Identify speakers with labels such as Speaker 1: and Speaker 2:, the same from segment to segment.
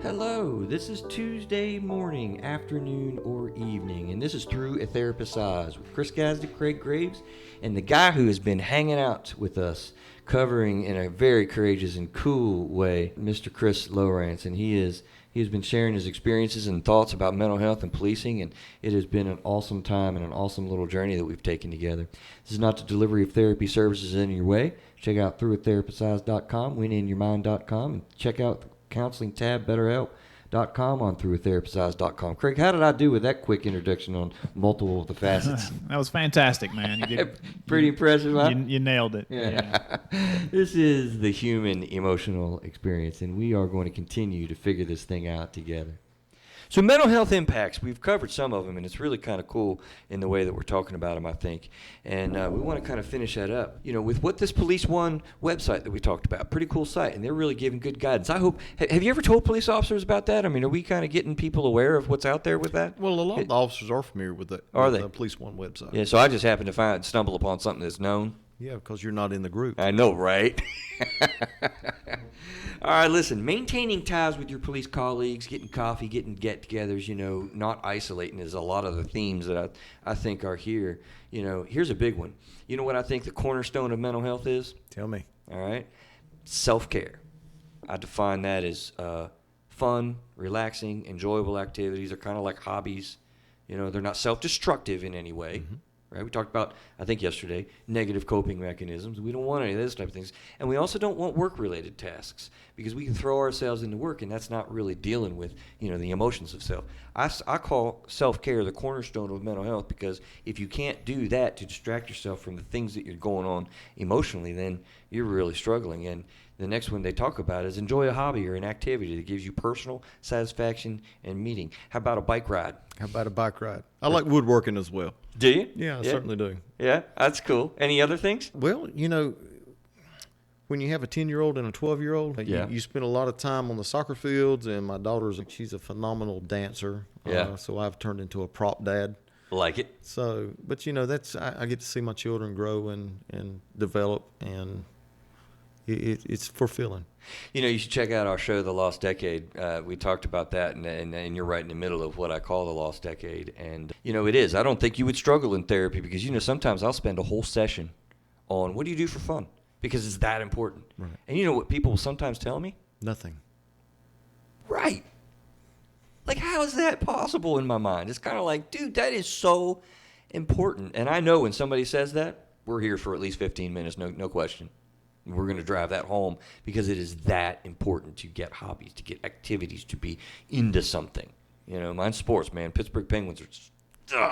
Speaker 1: Hello, this is Tuesday morning, afternoon, or evening, and this is Through a Therapist's Eyes with Chris Gazdick, Craig Graves, and the guy who has been hanging out with us, covering in a very courageous and cool way, Mr. Chris Lowrance, and he has been sharing his experiences and thoughts about mental health and policing, and it has been an awesome time and an awesome little journey that we've taken together. This is not the delivery of therapy services in your way. Check out throughatherapist's.com, wininyourmind.com, and check out the counseling tab, betterhelp.com on throughatherapist's.com. Craig, how did I do with that quick introduction on multiple of the facets?
Speaker 2: That was fantastic, man. You did,
Speaker 1: Pretty impressive, huh?
Speaker 2: You nailed it.
Speaker 1: Yeah. This is the human emotional experience, and we are going to continue to figure this thing out together. So mental health impacts, we've covered some of them, and it's really kind of cool in the way that we're talking about them, I think. And we want to kind of finish that up, with what this Police One website that we talked about. Pretty cool site, and they're really giving good guidance. I hope, have you ever told police officers about that? I mean, are we kind of getting people aware of what's out there with that?
Speaker 3: Well, a lot of the officers are familiar with the Police One website.
Speaker 1: Yeah, so I just happened to stumble upon something that's known.
Speaker 3: Yeah, because you're not in the group.
Speaker 1: I know, right? All right, listen, maintaining ties with your police colleagues, getting coffee, getting get-togethers, not isolating is a lot of the themes that I think are here. Here's a big one. You know what I think the cornerstone of mental health is?
Speaker 3: Tell me.
Speaker 1: All right? Self-care. I define that as fun, relaxing, enjoyable activities. They're kind of like hobbies. They're not self-destructive in any way. Mm-hmm. Right? We talked about, I think yesterday, negative coping mechanisms. We don't want any of those type of things. And we also don't want work-related tasks because we can throw ourselves into work, and that's not really dealing with, the emotions of self. I call self-care the cornerstone of mental health because if you can't do that to distract yourself from the things that you're going on emotionally, then you're really struggling. And the next one they talk about is enjoy a hobby or an activity that gives you personal satisfaction and meaning. How about a bike ride?
Speaker 3: I like woodworking as well.
Speaker 1: Do you?
Speaker 3: Yeah, I certainly do.
Speaker 1: Yeah, that's cool. Any other things?
Speaker 3: Well, when you have a 10-year-old and a 12-year-old, you spend a lot of time on the soccer fields, and my she's a phenomenal dancer.
Speaker 1: Yeah.
Speaker 3: So I've turned into a prop dad.
Speaker 1: Like it.
Speaker 3: So, but I get to see my children grow and develop, and it's fulfilling.
Speaker 1: You should check out our show, The Lost Decade. We talked about that, and you're right in the middle of what I call the lost decade. And, it is. I don't think you would struggle in therapy because, sometimes I'll spend a whole session on what do you do for fun because it's that important.
Speaker 3: Right.
Speaker 1: And you know what people will sometimes tell me?
Speaker 3: Nothing.
Speaker 1: Right. Like, how is that possible in my mind? It's kind of like, dude, that is so important. And I know when somebody says that, we're here for at least 15 minutes, no question. We're going to drive that home because it is that important to get hobbies, to get activities, to be into something. Mine's sports, man. Pittsburgh Penguins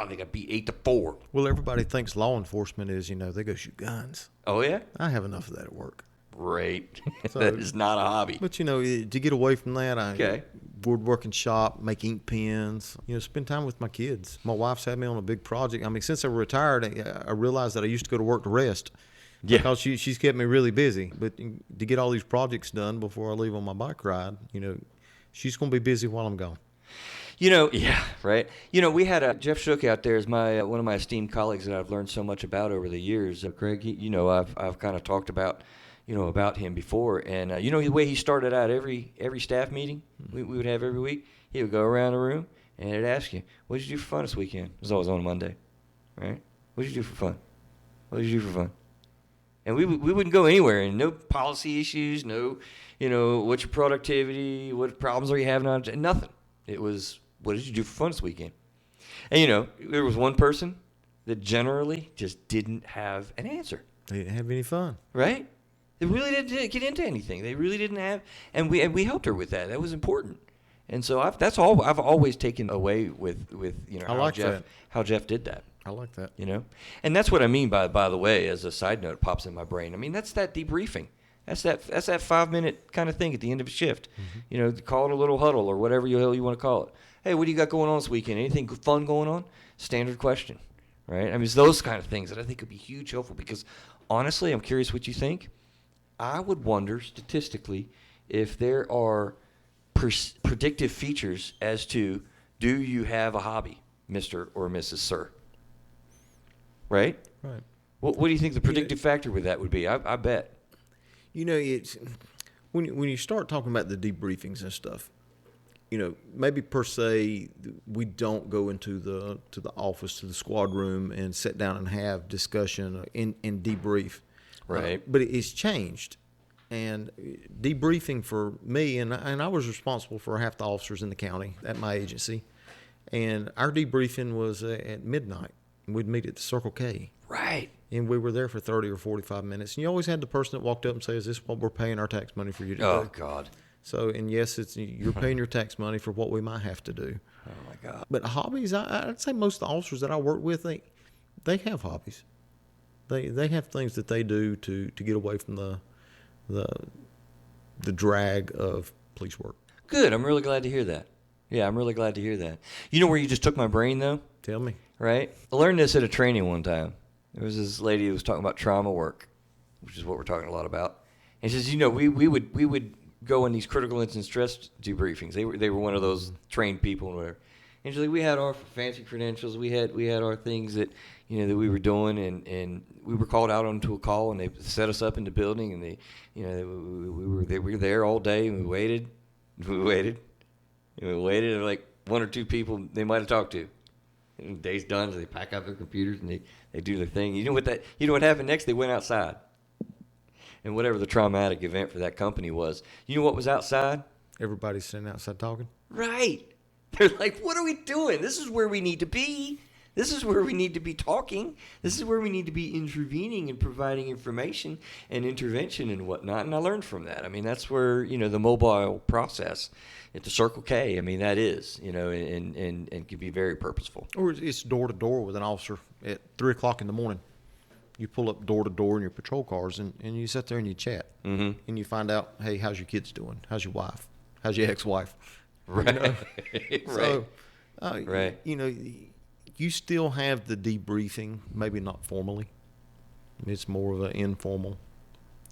Speaker 1: they got beat 8-4.
Speaker 3: Well, everybody thinks law enforcement is, they go shoot guns.
Speaker 1: Oh, yeah?
Speaker 3: I have enough of that at work.
Speaker 1: Great. That is not a hobby.
Speaker 3: But, to get away from that, woodworking shop, make ink pens, spend time with my kids. My wife's had me on a big project. I mean, since I retired, I realized that I used to go to work to rest. Yeah. Because she's kept me really busy. But to get all these projects done before I leave on my bike ride, she's going to be busy while I'm gone.
Speaker 1: Yeah, right. We had Jeff Shook out there as one of my esteemed colleagues that I've learned so much about over the years. Craig, I've kind of talked about, about him before. And, the way he started out every staff meeting we would have every week, he would go around the room and he'd ask you, what did you do for fun this weekend? It was always on a Monday, right? What did you do for fun? What did you do for fun? And we wouldn't go anywhere, and no policy issues, no, what's your productivity, what problems are you having on, nothing. It was, what did you do for fun this weekend? And, there was one person that generally just didn't have an answer.
Speaker 3: They didn't have any fun.
Speaker 1: Right? They really didn't get into anything. They really didn't have, and we helped her with that. That was important. And so that's all I've always taken away with how Jeff did that.
Speaker 3: I like that.
Speaker 1: And that's what I mean by the way, as a side note, pops in my brain. I mean, that's that debriefing. That's that 5-minute kind of thing at the end of a shift. Mm-hmm. Call it a little huddle or whatever you want to call it. Hey, what do you got going on this weekend? Anything fun going on? Standard question, right? I mean, it's those kind of things that I think would be huge helpful because honestly, I'm curious what you think. I would wonder statistically if there are predictive features as to do you have a hobby, Mr. or Mrs. Sir? Right?
Speaker 3: Right.
Speaker 1: What do you think the predictive factor with that would be? I bet.
Speaker 3: It's when you start talking about the debriefings and stuff, maybe per se we don't go into the office, to the squad room, and sit down and have discussion and debrief.
Speaker 1: Right.
Speaker 3: But it's changed. And debriefing for me, and I was responsible for half the officers in the county at my agency, and our debriefing was at midnight. We'd meet at the Circle K.
Speaker 1: Right.
Speaker 3: And we were there for 30 or 45 minutes. And you always had the person that walked up and say, "Is this what we're paying our tax money for you to do?"
Speaker 1: Oh, God.
Speaker 3: So, and yes, you're paying your tax money for what we might have to do.
Speaker 1: Oh, my God.
Speaker 3: But hobbies, I'd say most of the officers that I work with, they have hobbies. They have things that they do to get away from the drag of police work.
Speaker 1: Good. I'm really glad to hear that. Yeah, I'm really glad to hear that. You know where you just took my brain, though?
Speaker 3: Tell me.
Speaker 1: Right? I learned this at a training one time. There was this lady who was talking about trauma work, which is what we're talking a lot about. And she says, we would go in these critical incident stress debriefings. They were one of those trained people and whatever. And she's like, we had our fancy credentials. We had our things that that we were doing, and we were called out onto a call, and they set us up in the building, and we were there all day, and we waited, and like one or two people they might have talked to. And the day's done, so they pack up their computers and they do their thing. You know what happened next? They went outside. And whatever the traumatic event for that company was, you know what was outside?
Speaker 3: Everybody's sitting outside talking.
Speaker 1: Right. They're like, what are we doing? This is where we need to be. This is where we need to be talking. This is where we need to be intervening and providing information and intervention and whatnot. And I learned from that. I mean, that's where, the mobile process at the Circle K, I mean, that is, and can be very purposeful.
Speaker 3: Or it's door to door with an officer at 3 o'clock in the morning. You pull up door to door in your patrol cars and you sit there and you chat.
Speaker 1: Mm-hmm.
Speaker 3: And you find out, hey, how's your kids doing? How's your wife? How's your ex-wife?
Speaker 1: Right.
Speaker 3: So,
Speaker 1: right.
Speaker 3: You still have the debriefing, maybe not formally. It's more of an informal.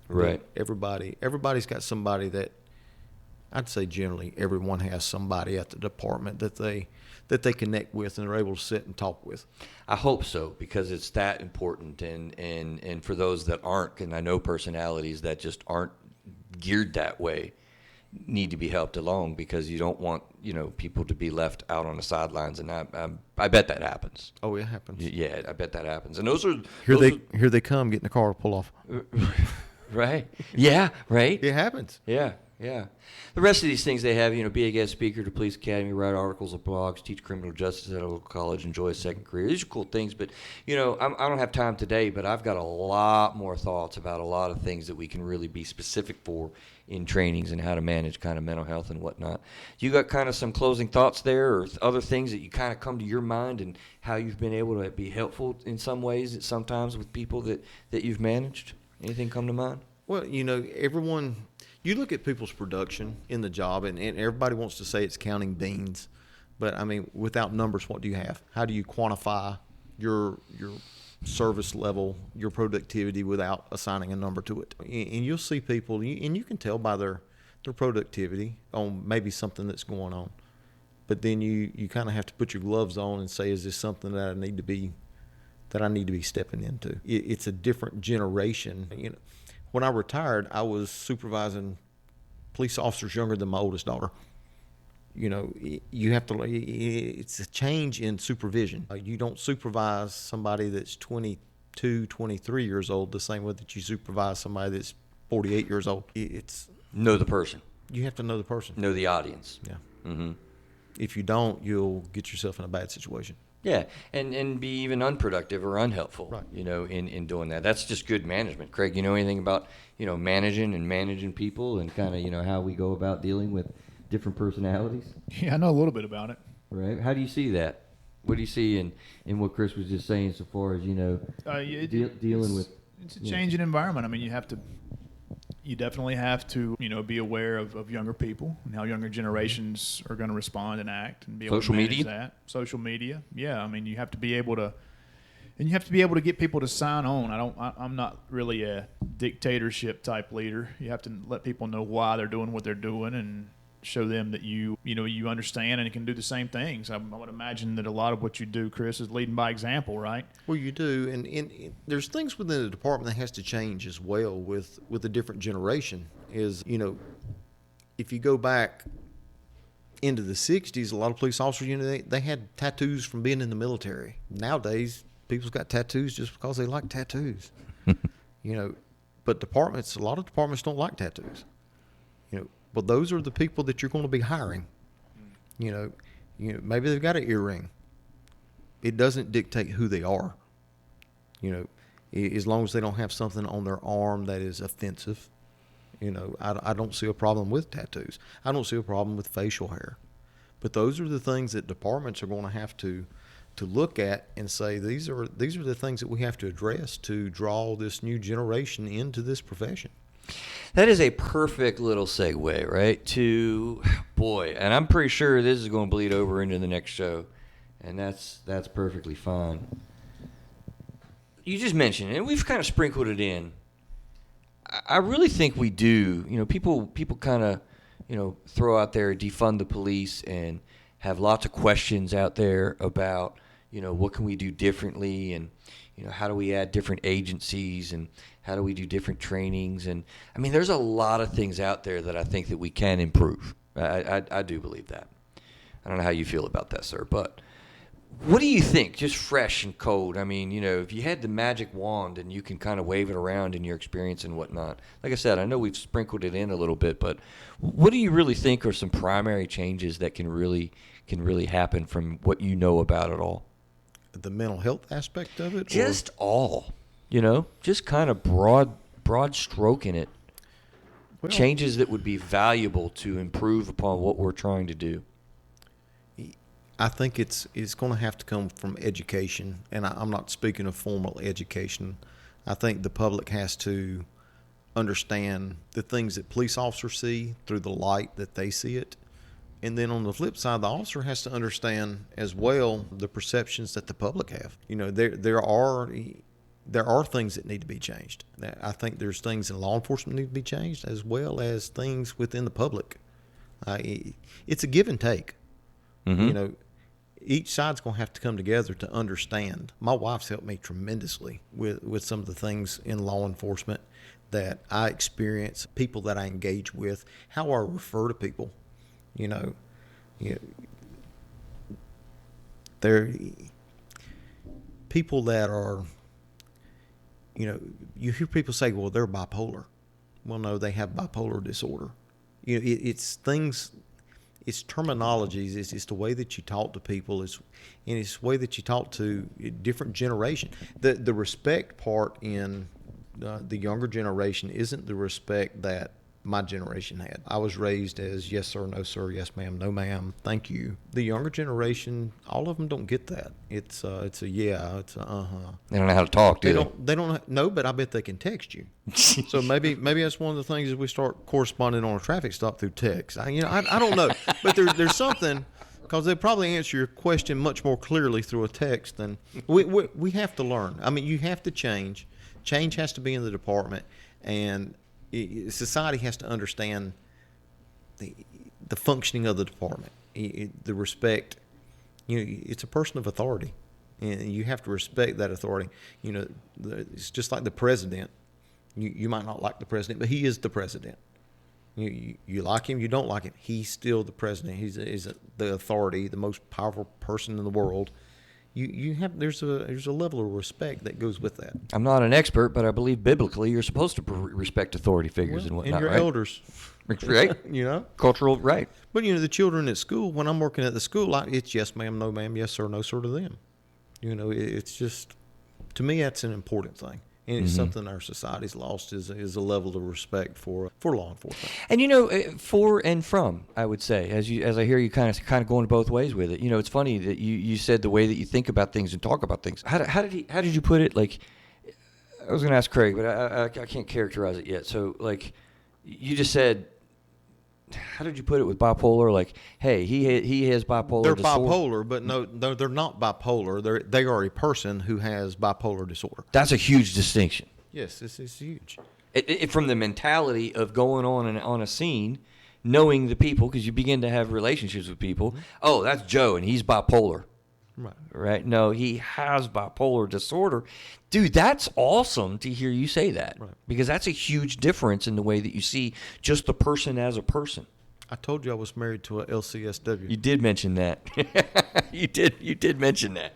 Speaker 1: Right.
Speaker 3: Everybody's got somebody that, I'd say generally everyone has somebody at the department that they connect with and are able to sit and talk with.
Speaker 1: I hope so, because it's that important, and for those that aren't, and I know personalities that just aren't geared that way, need to be helped along, because you don't want people to be left out on the sidelines, and I bet that happens.
Speaker 3: Oh, it happens.
Speaker 1: Yeah, I bet that happens. And those are
Speaker 3: here they come, get in the car, pull off.
Speaker 1: Right. Yeah. Right.
Speaker 3: It happens.
Speaker 1: Yeah. The rest of these things they have, be a guest speaker to police academy, write articles or blogs, teach criminal justice at a local college, enjoy a second career. These are cool things, but I don't have time today, but I've got a lot more thoughts about a lot of things that we can really be specific for in trainings and how to manage kind of mental health and whatnot. You got kind of some closing thoughts there, or other things that you kind of come to your mind, and how you've been able to be helpful in some ways sometimes with people that you've managed? Anything come to mind?
Speaker 3: Well, everyone, you look at people's production in the job, and everybody wants to say it's counting beans. But, I mean, without numbers, what do you have? How do you quantify your service level, your productivity, without assigning a number to it? And you'll see people, and you can tell by their productivity on maybe something that's going on. But then you kind of have to put your gloves on and say, is this something that I need to be stepping into? It's a different generation. When I retired, I was supervising police officers younger than my oldest daughter. You have to. It's a change in supervision. You don't supervise somebody that's 22, 23 years old the same way that you supervise somebody that's 48 years old. It's
Speaker 1: know the person.
Speaker 3: You have to know the person.
Speaker 1: Know the audience.
Speaker 3: Yeah.
Speaker 1: Mm-hmm.
Speaker 3: If you don't, you'll get yourself in a bad situation.
Speaker 1: Yeah, and be even unproductive or unhelpful,
Speaker 3: right.
Speaker 1: In doing that. That's just good management. Craig, you know anything about, managing people and kind of, how we go about dealing with different personalities?
Speaker 2: Yeah, I know a little bit about it.
Speaker 1: Right. How do you see that? What do you see in what Chris was just saying so far as, dealing with?
Speaker 2: It's a changing environment. I mean, you definitely have to, be aware of younger people and how younger generations are going to respond and act, and be able to manage that. Social media. Yeah. I mean, you have to be able to get people to sign on. I'm not really a dictatorship type leader. You have to let people know why they're doing what they're doing, and show them that you understand and can do the same things. I would imagine that a lot of what you do, Chris, is leading by example, right?
Speaker 3: Well, you do, and there's things within the department that has to change as well with a different generation. Is if you go back into the 60s, a lot of police officers, they had tattoos from being in the military. Nowadays, people's got tattoos just because they like tattoos. But a lot of departments don't like tattoos. But those are the people that you're going to be hiring. Maybe they've got an earring. It doesn't dictate who they are. As long as they don't have something on their arm that is offensive. I don't see a problem with tattoos. I don't see a problem with facial hair. But those are the things that departments are going to have to look at and say, these are the things that we have to address to draw this new generation into this profession.
Speaker 1: That is a perfect little segue, right? And I'm pretty sure this is going to bleed over into the next show, and that's perfectly fine. You just mentioned it, and we've kind of sprinkled it in. I really think we do. People kind of, throw out there, defund the police, and have lots of questions out there about, what can we do differently, and, how do we add different agencies, and how do we do different trainings? And, there's a lot of things out there that I think that we can improve. I do believe that. I don't know how you feel about that, sir, but what do you think, just fresh and cold? If you had the magic wand and you can kind of wave it around in your experience and whatnot, like I said, I know we've sprinkled it in a little bit, but what do you really think are some primary changes that can really happen from what you know about it all?
Speaker 3: The mental health aspect of it?
Speaker 1: Just all, just kind of broad stroking it. Well, changes that would be valuable to improve upon what we're trying to do.
Speaker 3: I think it's going to have to come from education, and I'm not speaking of formal education. I think the public has to understand the things that police officers see through the light that they see it. And then on the flip side, the officer has to understand as well the perceptions that the public have. There are things that need to be changed. I think there's things in law enforcement that need to be changed, as well as things within the public. It's a give and take. Mm-hmm. Each side's going to have to come together to understand. My wife's helped me tremendously with some of the things in law enforcement that I experience, people that I engage with, how I refer to people. They're people that are, you hear people say, well, they're bipolar. Well, no, they have bipolar disorder. It's things. It's terminologies. It's the way that you talk to people. It's the way that you talk to different generation. The respect part in the younger generation isn't the respect that my generation had. I was raised as yes sir, no sir, yes ma'am, no ma'am, thank you. The younger generation, all of them don't get that. It's a yeah, it's a uh-huh.
Speaker 1: They don't know how to talk, do they?
Speaker 3: They don't know, but I bet they can text you. So maybe that's one of the things is we start corresponding on a traffic stop through text. I don't know, but there's something, because they probably answer your question much more clearly through a text than we have to learn. You have to change. Change has to be in the department, and society has to understand the functioning of the department, the respect. It's a person of authority, and you have to respect that authority. It's just like the president. You might not like the president, but he is the president. You like him, you don't like him. He's still the president. He's the authority, the most powerful person in the world. There's a level of respect that goes with that.
Speaker 1: I'm not an expert, but I believe biblically you're supposed to respect authority figures and whatnot,
Speaker 3: and your
Speaker 1: right?
Speaker 3: elders,
Speaker 1: right? Cultural, right?
Speaker 3: But the children at school, when I'm working at the school, it's yes ma'am, no ma'am, yes sir, no sir to them. It's just, to me, that's an important thing. And it's something our society's lost is a level of respect for law enforcement.
Speaker 1: And for and from, I would say, as I hear you kind of going both ways with it. It's funny that you said the way that you think about things and talk about things. How did you put it? Like, I was going to ask Craig, but I can't characterize it yet. So like, you just said, how did you put it with bipolar? Like, hey, he has bipolar
Speaker 3: disorder.
Speaker 1: They're
Speaker 3: bipolar, but no, they're not bipolar. They are a person who has bipolar disorder.
Speaker 1: That's a huge distinction.
Speaker 3: Yes, it's huge.
Speaker 1: From the mentality of going on a scene, knowing the people, because you begin to have relationships with people. Mm-hmm. Oh, that's Joe, and he's bipolar. Right? No, he has bipolar disorder. Dude, that's awesome to hear you say that. Right. Because that's a huge difference in the way that you see just the person as a person.
Speaker 3: I told you I was married to a LCSW.
Speaker 1: You did mention that. You did mention that.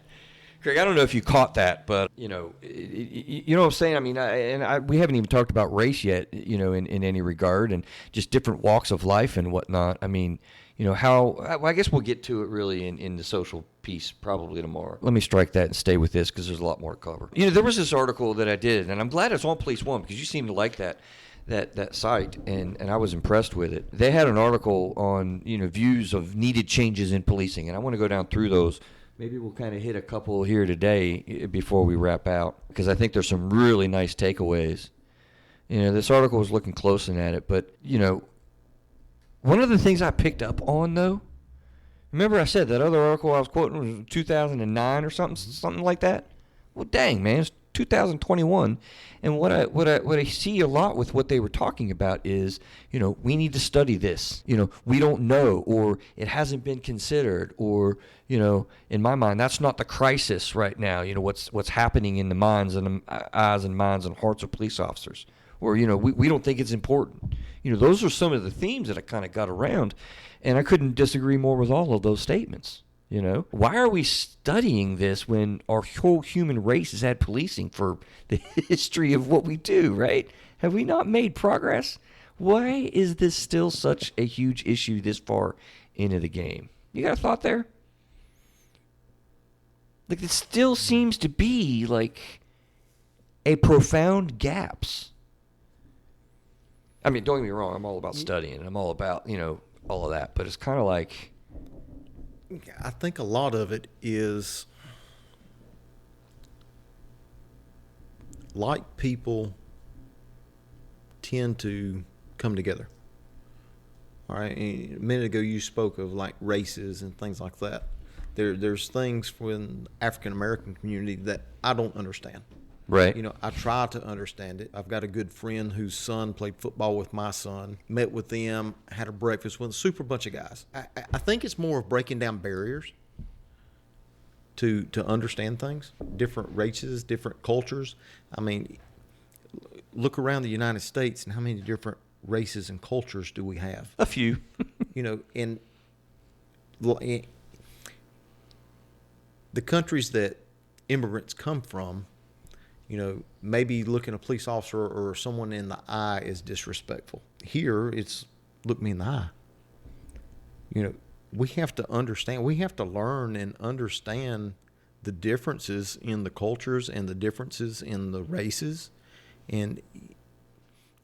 Speaker 1: Craig, I don't know if you caught that, but, you know what I'm saying? I mean, we haven't even talked about race yet, you know, in any regard, and just different walks of life and whatnot. I mean, you know, I guess we'll get to it really in the social piece probably tomorrow. Let me strike that and stay with this because there's a lot more to cover. You know, there was this article that I did, and I'm glad it's on Police One because you seem to like that site, and I was impressed with it. They had an article on, you know, views of needed changes in policing, and I want to go down through those. Maybe we'll kind of hit a couple here today before we wrap out, because I think there's some really nice takeaways. You know, this article was looking close at it, but, you know, one of the things I picked up on, though, remember I said that other article I was quoting was 2009 or something like that? Well, dang, man, it's 2021, and what I see a lot with what they were talking about is, you know, we need to study this. You know, we don't know, or it hasn't been considered, or, you know, in my mind, that's not the crisis right now. You know, what's happening in the minds and the eyes and minds and hearts of police officers, or, you know, we don't think it's important. You know, those are some of the themes that I kind of got around, and I couldn't disagree more with all of those statements. You know, why are we studying this when our whole human race has had policing for the history of what we do, right? Have we not made progress? Why is this still such a huge issue this far into the game? You got a thought there? Like, it still seems to be like a profound gaps. I mean, don't get me wrong, I'm all about studying, and I'm all about, you know, all of that, but it's kind of like,
Speaker 3: I think a lot of it is like people tend to come together. All right. A minute ago you spoke of like races and things like that. There's things within the African American community that I don't understand.
Speaker 1: right.
Speaker 3: You know, I try to understand it. I've got a good friend whose son played football with my son, met with them, had a breakfast with a super bunch of guys. I think it's more of breaking down barriers to understand things, different races, different cultures. I mean, look around the United States and how many different races and cultures do we have?
Speaker 1: A few.
Speaker 3: You know, and the countries that immigrants come from, you know, maybe looking a police officer or someone in the eye is disrespectful. Here, it's look me in the eye. You know, we have to understand, we have to learn and understand the differences in the cultures and the differences in the races and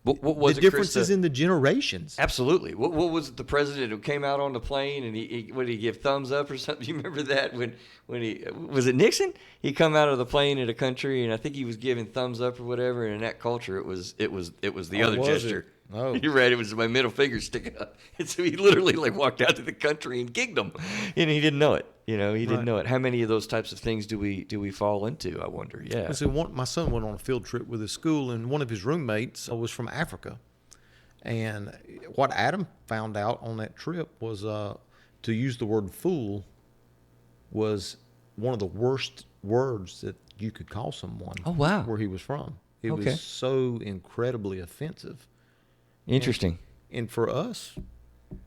Speaker 1: what was
Speaker 3: the
Speaker 1: it,
Speaker 3: differences
Speaker 1: Chris,
Speaker 3: in the generations.
Speaker 1: Absolutely. What was it, the president who came out on the plane and he what did he give thumbs up or something? You remember that when he was it Nixon? He come out of the plane in a country and I think he was giving thumbs up or whatever. And in that culture, it was the other gesture.
Speaker 3: Oh,
Speaker 1: You're right. It was my middle finger sticking up. And so he literally like walked out to the country and gigged them, and he didn't know it. You know, he didn't know it. How many of those types of things do we fall into? I wonder. Yeah.
Speaker 3: So my son went on a field trip with his school, and one of his roommates was from Africa. And what Adam found out on that trip was to use the word fool was one of the worst words that you could call someone.
Speaker 1: Oh, wow.
Speaker 3: Where he was from. It
Speaker 1: Okay.
Speaker 3: was so incredibly offensive.
Speaker 1: Interesting.
Speaker 3: And for us,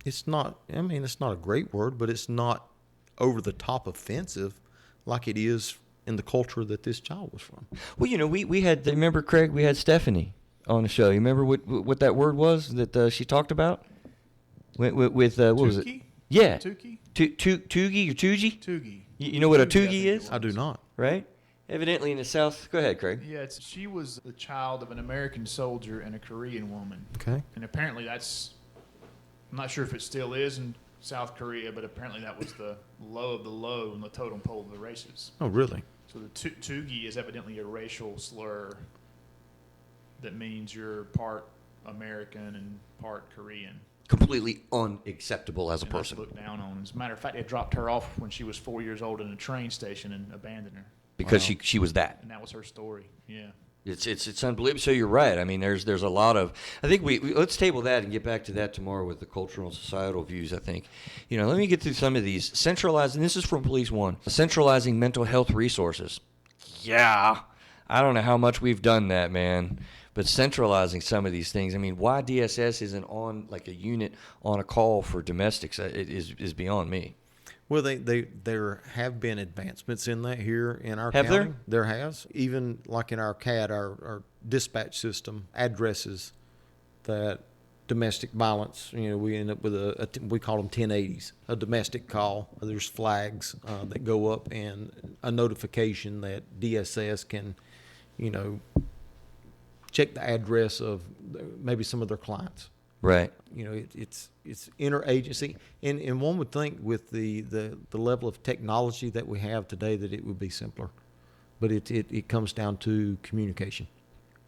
Speaker 3: it's not, I mean, it's not a great word, but it's not over the top offensive like it is in the culture that this child was from.
Speaker 1: Well, you know, we had, remember, Craig, we had Stephanie on the show. You remember what that word was that she talked about? With what was it?
Speaker 2: Tuki?
Speaker 1: Yeah.
Speaker 2: Tuki?
Speaker 1: Tugi or tugi?
Speaker 2: Tugi.
Speaker 1: You know what a
Speaker 2: Tugi, I
Speaker 1: tugi
Speaker 2: think
Speaker 1: is?
Speaker 2: it
Speaker 3: I do
Speaker 2: was.
Speaker 3: not.
Speaker 1: Right? Evidently in the South. Go ahead, Craig.
Speaker 2: Yeah, she was the child of an American soldier and a Korean woman.
Speaker 3: Okay.
Speaker 2: And apparently that's, I'm not sure if it still is in South Korea, but apparently that was the low of the low on the totem pole of the races.
Speaker 3: Oh, really?
Speaker 2: So the tugi is evidently a racial slur that means you're part American and part Korean.
Speaker 1: Completely unacceptable as a
Speaker 2: And that's
Speaker 1: person.
Speaker 2: looked down on. As a matter of fact, they dropped her off when she was 4 years old in a train station and abandoned her.
Speaker 1: Because she was that.
Speaker 2: And that was her story. Yeah.
Speaker 1: It's unbelievable. So you're right. I mean, there's a lot of. I think we let's table that and get back to that tomorrow with the cultural and societal views. I think, you know, let me get through some of these. Centralizing. This is from Police One. Centralizing mental health resources. Yeah, I don't know how much we've done that, man. But centralizing some of these things, I mean, why DSS isn't on like a unit on a call for domestics is beyond me.
Speaker 3: Well, there have been advancements in that here in our
Speaker 1: Have
Speaker 3: county.
Speaker 1: there?
Speaker 3: There has. Even like in our CAD, our dispatch system addresses that domestic violence. We end up with we call them 1080s, a domestic call. There's flags that go up and a notification that DSS can, check the address of maybe some of their clients.
Speaker 1: Right.
Speaker 3: It's interagency, and one would think with the level of technology that we have today that it would be simpler, but it comes down to communication,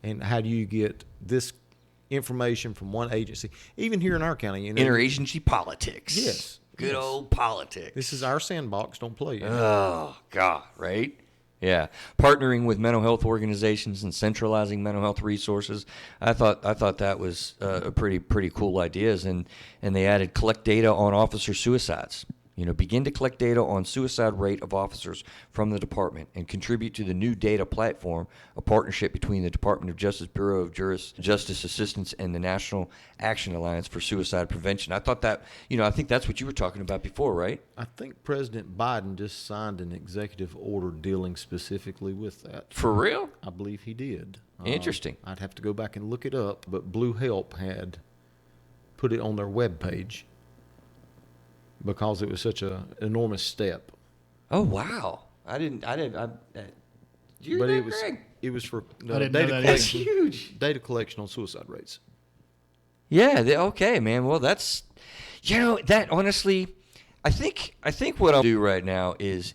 Speaker 3: and how do you get this information from one agency, even here in our county?
Speaker 1: Interagency politics.
Speaker 3: Yes.
Speaker 1: Good old politics.
Speaker 3: This is our sandbox. Don't play it.
Speaker 1: Oh God, right? Yeah, partnering with mental health organizations and centralizing mental health resources. I thought that was a pretty cool ideas, and they added collect data on officer suicides. Begin to collect data on suicide rate of officers from the department and contribute to the new data platform, a partnership between the Department of Justice Bureau of Justice Assistance and the National Action Alliance for Suicide Prevention. I thought that, I think that's what you were talking about before, right?
Speaker 3: I think President Biden just signed an executive order dealing specifically with that.
Speaker 1: For real?
Speaker 3: I believe he did.
Speaker 1: Interesting.
Speaker 3: I'd have to go back and look it up, but Blue Help had put it on their webpage, because it was such an enormous step.
Speaker 1: Oh wow! I didn't. You
Speaker 3: but
Speaker 1: know,
Speaker 3: it was
Speaker 1: Greg?
Speaker 3: it was for
Speaker 2: I didn't know
Speaker 3: data
Speaker 2: that
Speaker 1: That's
Speaker 3: collection.
Speaker 1: huge.
Speaker 3: Data collection on suicide rates.
Speaker 1: Yeah. Okay, man. Well, that's that honestly. I think what I'll do right now is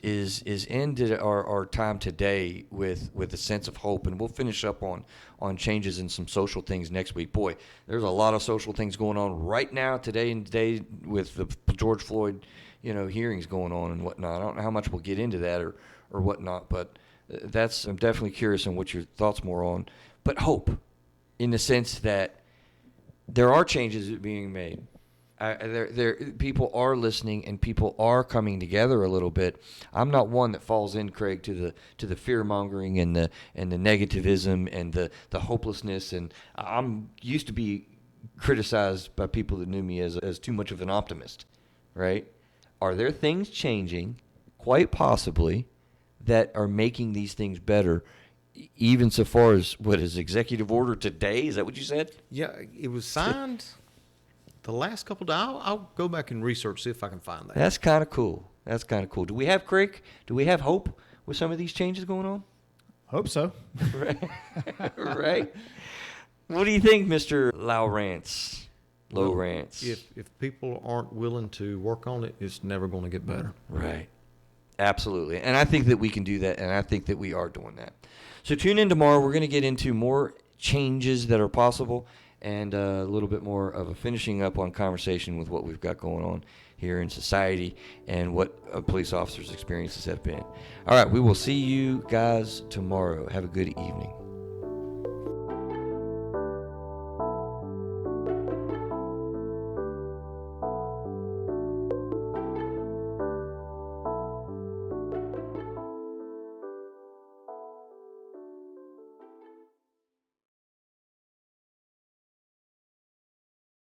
Speaker 1: end our time today with a sense of hope, and we'll finish up on changes and some social things next week. Boy, there's a lot of social things going on right now today with the George Floyd, hearings going on and whatnot. I don't know how much we'll get into that or whatnot, but I'm definitely curious on what your thoughts more on. But hope, in the sense that there are changes being made. People are listening and people are coming together a little bit. I'm not one that falls in, Craig, to the fear mongering and the negativism and the hopelessness. And I'm used to be criticized by people that knew me as too much of an optimist, right? Are there things changing, quite possibly, that are making these things better? Even so far as what is executive order today? Is that what you said?
Speaker 3: Yeah, it was signed the last couple of days. I'll go back and research, see if I can find that.
Speaker 1: That's kind of cool. Do we have, Craig? Do we have hope with some of these changes going on?
Speaker 2: Hope so.
Speaker 1: Right. What do you think, Mr. Lowrance?
Speaker 3: If people aren't willing to work on it, it's never going to get better.
Speaker 1: Right. Absolutely. And I think that we can do that, and I think that we are doing that. So tune in tomorrow. We're going to get into more changes that are possible and a little bit more of a finishing up on conversation with what we've got going on here in society and what police officers' experiences have been. All right. We will see you guys tomorrow. Have a good evening.